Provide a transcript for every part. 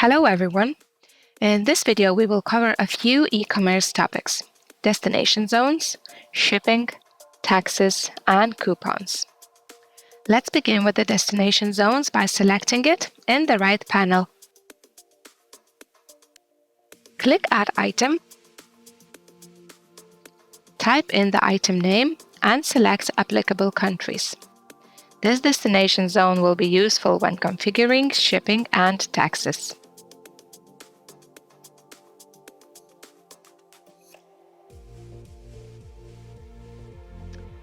Hello everyone! In this video we will cover a few e-commerce topics: destination zones, shipping, taxes, and coupons. Let's begin with the destination zones by selecting it in the right panel. Click Add Item, type in the item name and select applicable countries. This destination zone will be useful when configuring shipping and taxes.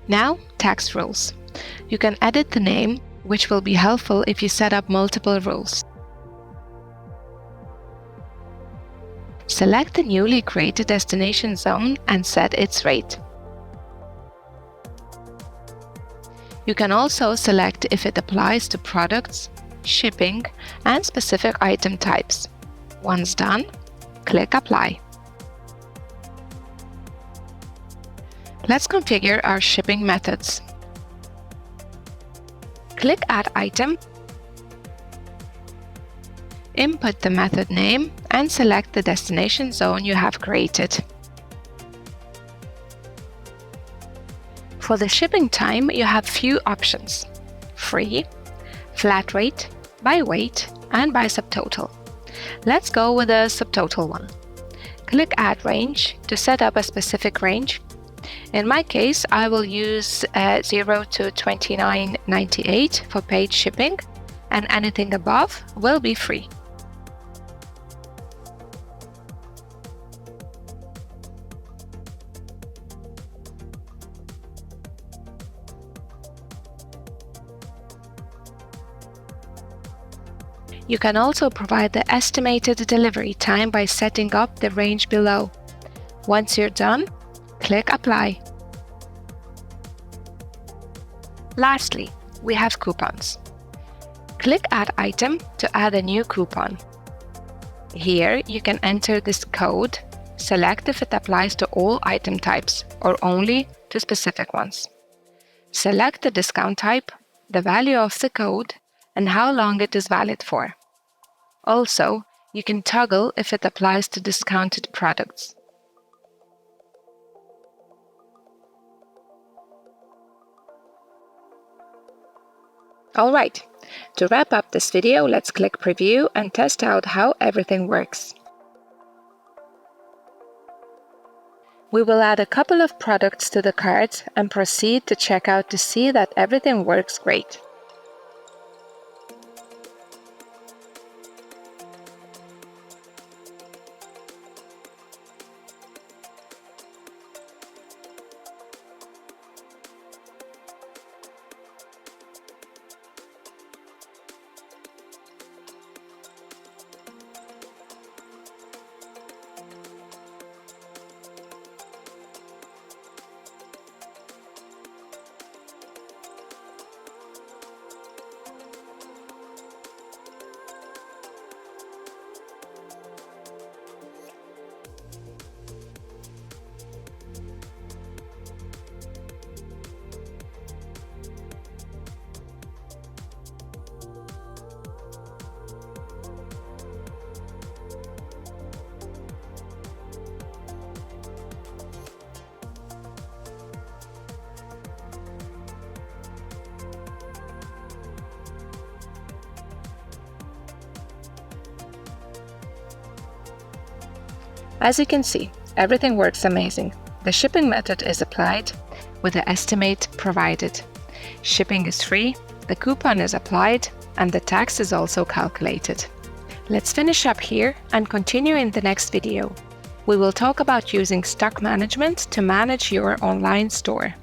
Now, tax rules. You can edit the name, which will be helpful if you set up multiple rules. Select the newly created destination zone and set its rate. You can also select if it applies to products, shipping, and specific item types. Once done, click Apply. Let's configure our shipping methods. Click Add Item, input the method name, and select the destination zone you have created. For the shipping time, you have few options: free, flat rate, by weight, and by subtotal. Let's go with the subtotal one. Click Add Range to set up a specific range. In my case, I will use 0 to $29.98 for paid shipping, and anything above will be free. You can also provide the estimated delivery time by setting up the range below. Once you're done, click Apply. Lastly, we have coupons. Click Add Item to add a new coupon. Here you can enter this code, select if it applies to all item types or only to specific ones. Select the discount type, the value of the code, and how long it is valid for. Also, you can toggle if it applies to discounted products. Alright, to wrap up this video, let's click Preview and test out how everything works. We will add a couple of products to the cart and proceed to checkout to see that everything works great. As you can see, everything works amazing. The shipping method is applied with the estimate provided. Shipping is free, the coupon is applied, and the tax is also calculated. Let's finish up here and continue in the next video. We will talk about using stock management to manage your online store.